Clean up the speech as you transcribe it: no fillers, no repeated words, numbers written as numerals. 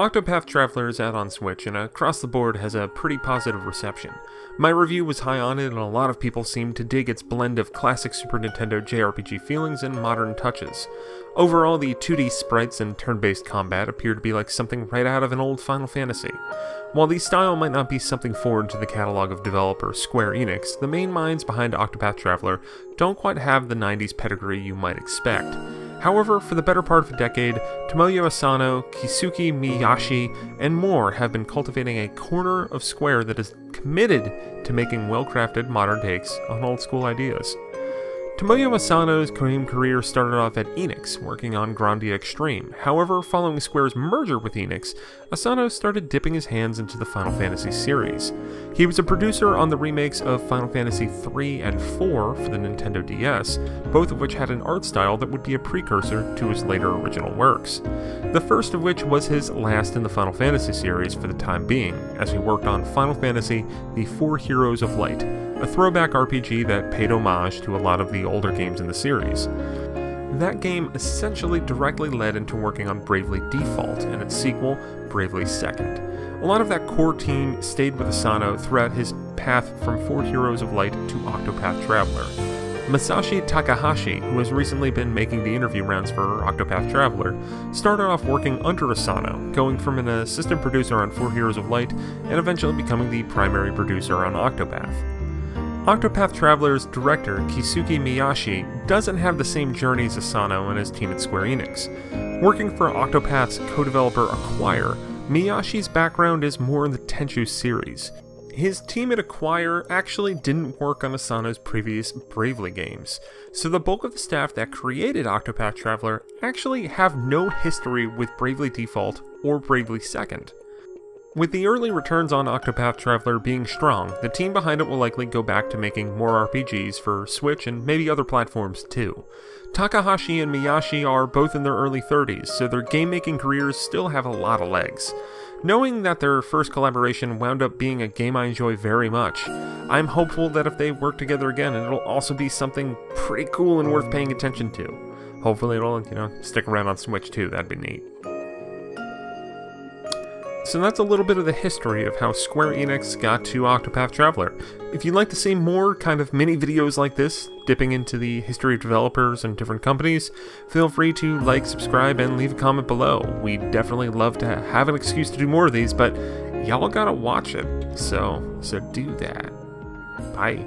Octopath Traveler is out on Switch and across the board has a pretty positive reception. My review was high on it and a lot of people seemed to dig its blend of classic Super Nintendo JRPG feelings and modern touches. Overall, the 2D sprites and turn-based combat appear to be like something right out of an old Final Fantasy. While the style might not be something foreign to the catalog of developer Square Enix, the main minds behind Octopath Traveler don't quite have the 90s pedigree you might expect. However, for the better part of a decade, Tomoya Asano, Keisuke Miyauchi, and more have been cultivating a corner of Square that is committed to making well-crafted modern takes on old-school ideas. Tomoya Asano's career started off at Enix, working on Grandia Extreme. However, following Square's merger with Enix, Asano started dipping his hands into the Final Fantasy series. He was a producer on the remakes of Final Fantasy III and IV for the Nintendo DS, both of which had an art style that would be a precursor to his later original works. The first of which was his last in the Final Fantasy series for the time being, as he worked on Final Fantasy The Four Heroes of Light, a throwback RPG that paid homage to a lot of the older games in the series. That game essentially directly led into working on Bravely Default and its sequel, Bravely Second. A lot of that core team stayed with Asano throughout his path from Four Heroes of Light to Octopath Traveler. Masashi Takahashi, who has recently been making the interview rounds for Octopath Traveler, started off working under Asano, going from an assistant producer on Four Heroes of Light and eventually becoming the primary producer on Octopath. Octopath Traveler's director, Keisuke Miyauchi, doesn't have the same journey as Asano and his team at Square Enix. Working for Octopath's co-developer Acquire, Miyashi's background is more in the Tenchu series. His team at Acquire actually didn't work on Asano's previous Bravely games, so the bulk of the staff that created Octopath Traveler actually have no history with Bravely Default or Bravely Second. With the early returns on Octopath Traveler being strong, the team behind it will likely go back to making more RPGs for Switch and maybe other platforms too. Takahashi and Miyauchi are both in their early 30s, so their game-making careers still have a lot of legs. Knowing that their first collaboration wound up being a game I enjoy very much, I'm hopeful that if they work together again, it'll also be something pretty cool and worth paying attention to. Hopefully it'll, stick around on Switch too, that'd be neat. So that's a little bit of the history of how Square Enix got to Octopath Traveler. If you'd like to see more kind of mini videos like this, dipping into the history of developers and different companies, feel free to like, subscribe, and leave a comment below. We'd definitely love to have an excuse to do more of these, but y'all gotta watch it, so do that. Bye.